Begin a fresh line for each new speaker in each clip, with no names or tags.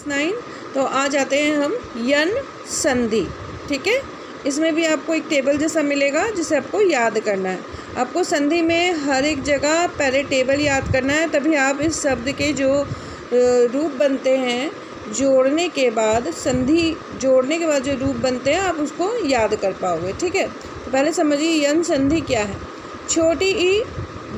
9। तो आ जाते हैं हम यन संधि। ठीक है, इसमें भी आपको एक टेबल जैसा मिलेगा जिसे आपको याद करना है। आपको संधि में हर एक जगह पहले टेबल याद करना है, तभी आप इस शब्द के जो रूप बनते हैं जोड़ने के बाद, संधि जोड़ने के बाद जो रूप बनते हैं आप उसको याद कर पाओगे। ठीक है, तो पहले समझिए यन संधि क्या है। छोटी ई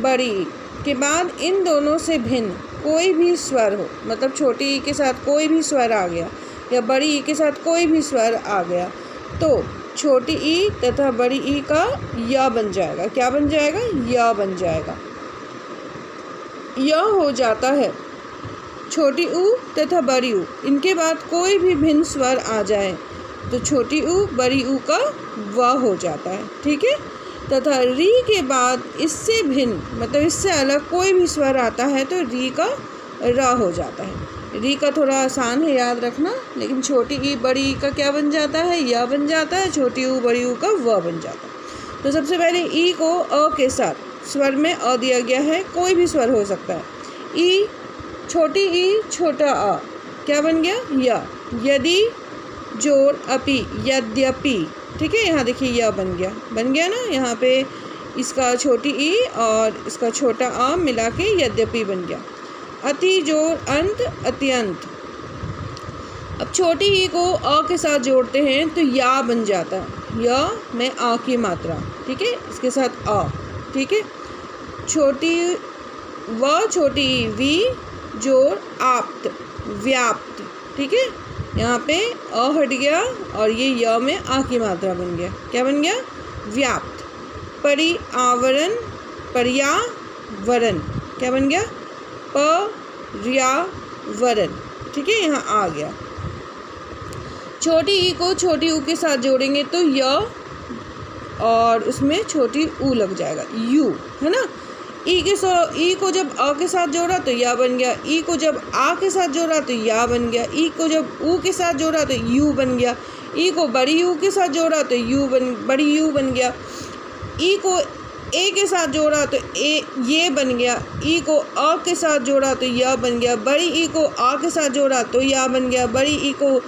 बड़ी ई के बाद इन दोनों से भिन्न कोई भी स्वर हो, मतलब छोटी ई के साथ कोई भी स्वर आ गया या बड़ी ई के साथ कोई भी स्वर आ गया, तो छोटी ई तथा बड़ी ई का या बन जाएगा। क्या बन जाएगा? या बन जाएगा। या हो जाता है। छोटी ऊ तथा बड़ी ऊ, इनके बाद कोई भी भिन्न स्वर आ जाए तो छोटी ऊ बड़ी ऊ का व हो जाता है। ठीक है, तथा री के बाद इससे भिन्न, मतलब इससे अलग कोई भी स्वर आता है तो री का रा हो जाता है। री का थोड़ा आसान है याद रखना, लेकिन छोटी ई बड़ी ई का क्या बन जाता है? या बन जाता है। छोटी ऊ बड़ी ऊ का व बन जाता है। तो सबसे पहले ई को अ के साथ स्वर में अ दिया गया है, कोई भी स्वर हो सकता है। ई, छोटी ई छोटा अ, क्या बन गया? या। यदि जोड़ अपि, यद्यपि। ठीक है, यहाँ देखिए यह बन गया ना, यहाँ पे इसका छोटी ई और इसका छोटा अ मिला के यद्यपि बन गया। अति जोड़ अंत, अत्यंत। अब छोटी ई को अ के साथ जोड़ते हैं तो या बन जाता है। या में आ की मात्रा, ठीक है, इसके साथ अ। ठीक है, छोटी व छोटी ई वी जोड़ आप्त, व्याप्त। ठीक है, यहाँ पे अ हट गया और ये य में आ की मात्रा बन गया। क्या बन गया? व्याप्त। परिआवरण, पर्यावरण। क्या बन गया? पर्यावरण। ठीक है, यहाँ आ गया। छोटी ई को छोटी ऊ के साथ जोड़ेंगे तो य और उसमें छोटी ऊ लग जाएगा, यू, है ना। ई को जब अ के साथ जोड़ा तो या बन गया। ई को जब आ के साथ जोड़ा तो या बन गया। ई को जब ऊ के साथ जोड़ा तो यू बन गया। ई को बड़ी यू के साथ जोड़ा तो बड़ी यू बन गया। ई को ए के साथ जोड़ा तो ये बन गया। ई को अ के साथ जोड़ा तो या बन गया। बड़ी ई को आ के साथ जोड़ा तो या बन गया। बड़ी ई को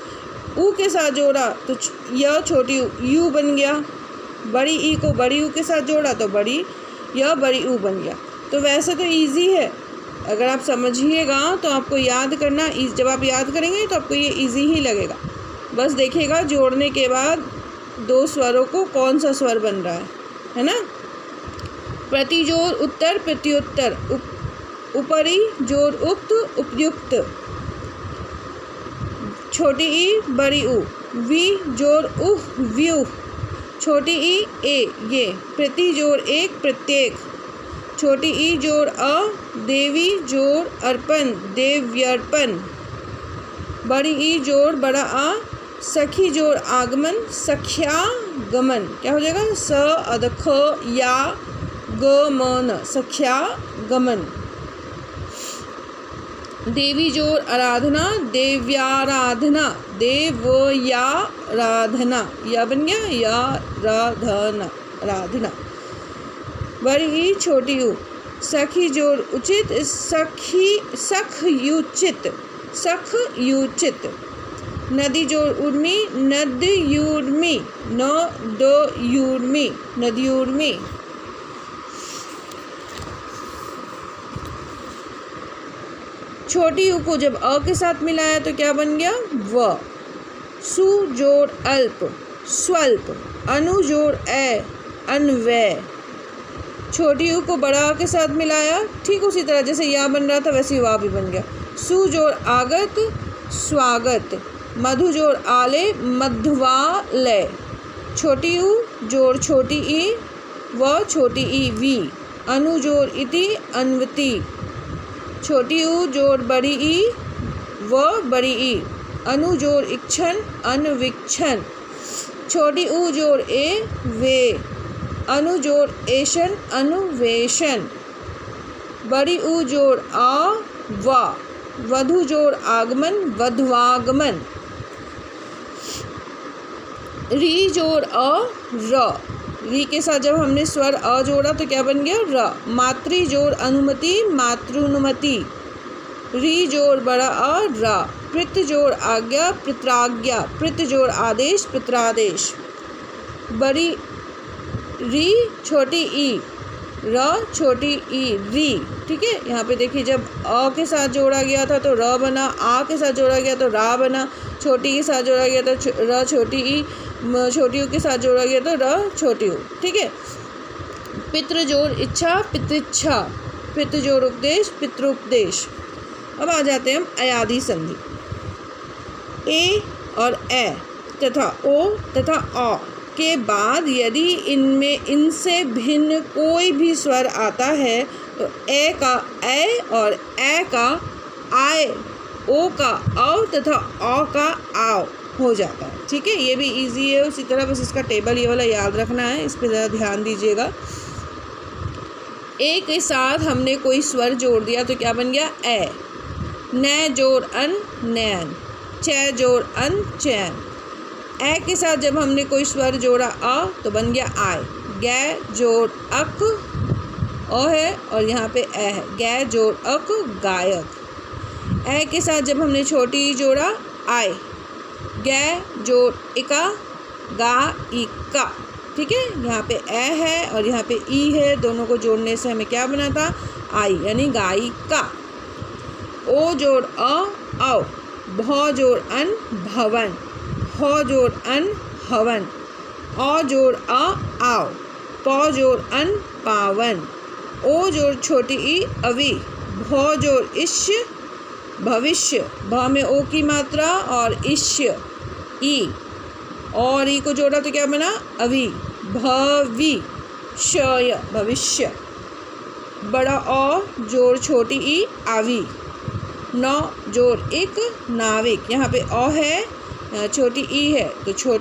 ऊ के साथ जोड़ा तो या छोटी यू बन गया। बड़ी ई को बड़ी यू के साथ जोड़ा तो या बड़ी ऊ बन गया। तो वैसे तो इजी है, अगर आप समझिएगा तो आपको याद करना, जब आप याद करेंगे तो आपको ये इजी ही लगेगा। बस देखिएगा जोड़ने के बाद दो स्वरों को कौन सा स्वर बन रहा है ना। प्रतिजोड़ उत्तर, प्रत्युत्तर, ऊपरी जोड़ उक्त, उपयुक्त। छोटी ई बड़ी ऊ, वी जोड़ उह, व्यूह। छोटी ई ए, ये। प्रति जोड़ एक, प्रत्येक। छोटी ई जोड़ अ, देवी जोड़ अर्पण, देव्यर्पण। बड़ी ई जोड़ बड़ा आ, सखी जोड़ आगमन, सख्यागमन। क्या हो जाएगा? स अदख या गमन, सख्यागमन। देवी जोड़ आराधना, देव्याराधना, देवयाराधना। या बन गया या राधना, आराधना। बड़ी ई छोटी ऊ, सखी जोड़ उचित, सखयुचित, सखयुचित। नदी जोड़ उर्मी, नदयुर्मी, नदयुर्मी, नदयुर्मी। छोटी ऊ को जब अ के साथ मिलाया तो क्या बन गया? व। सु जोड़ अल्प, स्वल्प। अनु जोड़ ए, अन्वय। छोटी ऊ को बड़ा अ के साथ मिलाया, ठीक उसी तरह जैसे या बन रहा था वैसे वा भी बन गया। सु जोड़ आगत, स्वागत। मधु जोड़ आले, मध्वालय। छोटी ऊ जोड़ छोटी ई व छोटी ई वी। अनु जोड़ इति, अन्वति। छोटी ऊ जोड़ बड़ी ई व बड़ी ई। अनु जोड़ इक्षण, अन्विक्षण। छोटी ऊ जोड़ ए, वे। अनु जोड़ एशन, अनुवेशन। बड़ी ऊ जोड़ आ, वा। वधु जोड़ आगमन, वध्वागमन। री जोड़ अ, र। री के साथ जब हमने स्वर अ जोड़ा तो क्या बन गया? र। मातृ जोड़ अनुमति, मातृनुमति। री जोड़ बड़ा अ, रा। पित जोड़ आज्ञा, पित्राज्ञा, पित जोड़ आदेश, पित्रादेश। बड़ी री छोटी ई, र छोटी ई, री। ठीक है, यहाँ पे देखिए जब अ के साथ जोड़ा गया था तो र बना, आ के साथ जोड़ा गया तो रा बना, छोटी के साथ जोड़ा गया तो र छोटी ई, छोटी ऊ के साथ जोड़ा गया तो र छोटी ऊ। ठीक है, पितृ जोड़ इच्छा, पितृच्छा, पितृ जोड़ उपदेश, पितृपदेश। अब आ जाते हैं हम अयादि संधि। ए और ए तथा ओ तथा अ के बाद यदि इनमें इनसे भिन्न कोई भी स्वर आता है तो ए का ए और ए का आए, ओ का औ तथा औ का आओ हो जाता है। ठीक है, ये भी इजी है। उसी तरह बस इसका टेबल ये वाला याद रखना है, इस पर ज़रा ध्यान दीजिएगा। ए के साथ हमने कोई स्वर जोड़ दिया तो क्या बन गया? ए। न जोड़ अन, नैन। च जोड़ अन, चैन। ए के साथ जब हमने कोई स्वर जोड़ा अ तो बन गया आय। गै जोड़ अक, अ है और यहाँ पे ए है। गै जोड़ अक, गायक। ए के साथ जब हमने छोटी ई जोड़ा आय। गै जोड़ इका, गा इका। ठीक है, यहाँ पे ए है और यहाँ पे ई है, दोनों को जोड़ने से हमें क्या बना था? आई, यानी गायिका। ओ जोड़ अ, औ। भ जोड़ अन, भवन। ह जोड़ अन, हवन। अ जोड़ अ, आओ। प जोड़ अन, पावन। ओ जोड़ छोटी ई, अवि। भ जोड़ इश्य, भविष्य। भ में ओ की मात्रा और इश्य ई, और ई को जोड़ा तो क्या बना? अवि। भवि शय, भविष्य। बड़ा अ जोड़ छोटी ई, आवी। नौ जोड़ एक, नाविक। यहाँ पे अ है, छोटी ई है तो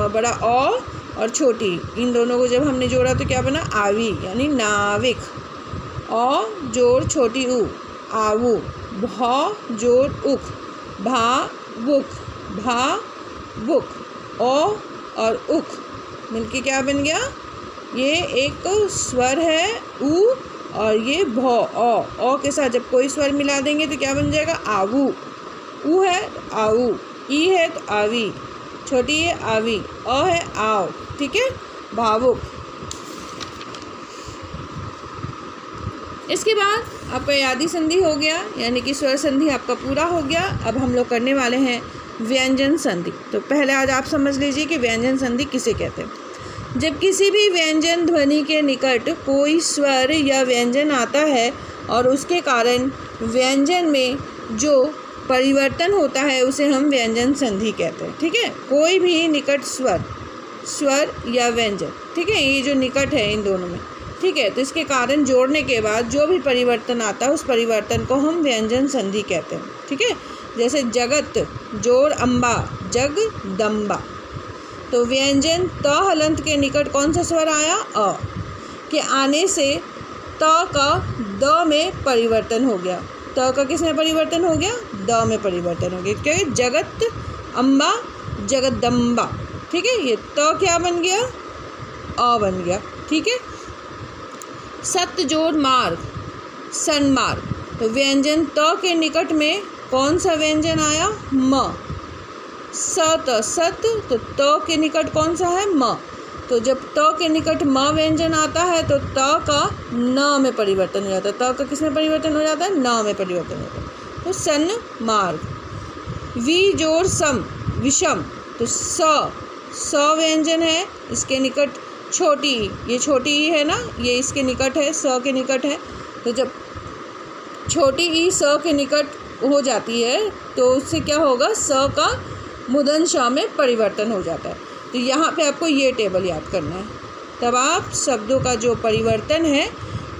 बड़ा अ और छोटी इन दोनों को जब हमने जोड़ा तो क्या बना? आवी, यानी नाविक। अ जोड़ छोटी ऊ, आवू। भ जोड़ उक, भावुक, भावुक। अ और उक मिलके क्या बन गया? ये एक स्वर है ऊ, और ये भ, अ के साथ जब कोई स्वर मिला देंगे तो क्या बन जाएगा? आवू। ऊ है आऊ, ई है तो आवी, छोटी है आवी, अ है आओ। ठीक है, भावुक। इसके बाद आपका यादी संधि हो गया, यानी कि स्वर संधि आपका पूरा हो गया। अब हम लोग करने वाले हैं व्यंजन संधि। तो पहले आज आप समझ लीजिए कि व्यंजन संधि किसे कहते हैं। जब किसी भी व्यंजन ध्वनि के निकट कोई स्वर या व्यंजन आता है और उसके कारण व्यंजन में जो परिवर्तन होता है उसे हम व्यंजन संधि कहते हैं। ठीक है, कोई भी निकट स्वर या व्यंजन, ठीक है, ये जो निकट है इन दोनों में, ठीक है, तो इसके कारण जोड़ने के बाद जो भी परिवर्तन आता है उस परिवर्तन को हम व्यंजन संधि कहते हैं। ठीक है, जैसे जगत जोड़ अम्बा, जगदम्बा। तो व्यंजन त हलंत के निकट कौन सा स्वर आया? अ के आने से त का द में परिवर्तन हो गया। त का किस में परिवर्तन हो गया? द में परिवर्तन हो गया, क्योंकि जगत अम्बा, जगदम्बा। ठीक है, ये त क्या बन गया? अ बन गया। ठीक है, सत जोड़ मार्ग, सन्मार्ग। तो व्यंजन त के निकट में कौन सा व्यंजन आया? म। सत सत, तो त के निकट कौन सा है? म। तो जब त के निकट म व्यंजन आता है तो त का न में परिवर्तन हो जाता है। त का किस में परिवर्तन हो जाता है? न में परिवर्तन होता है। तो सन मार्ग। वी जोड़ सम, विषम। तो स व्यंजन है, इसके निकट छोटी, ये छोटी ई है ना, ये इसके निकट है, स के निकट है। तो जब छोटी ई स के निकट हो जाती है तो उससे क्या होगा? स का मुदन श में परिवर्तन हो जाता है। तो यहाँ पे आपको ये टेबल याद करना है, तब आप शब्दों का जो परिवर्तन है,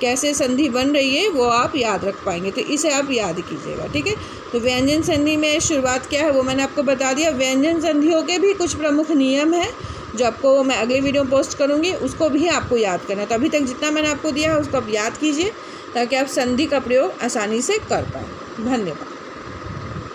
कैसे संधि बन रही है, वो आप याद रख पाएंगे। तो इसे आप याद कीजिएगा। ठीक है, तो व्यंजन संधि में शुरुआत क्या है वो मैंने आपको बता दिया। व्यंजन संधियों के भी कुछ प्रमुख नियम हैं जो आपको मैं अगले वीडियो में पोस्ट करूँगी, उसको भी आपको याद करना है। तो अभी तक जितना मैंने आपको दिया है उसको आप याद कीजिए ताकि आप संधि का प्रयोग आसानी से कर पाएँ। धन्यवाद।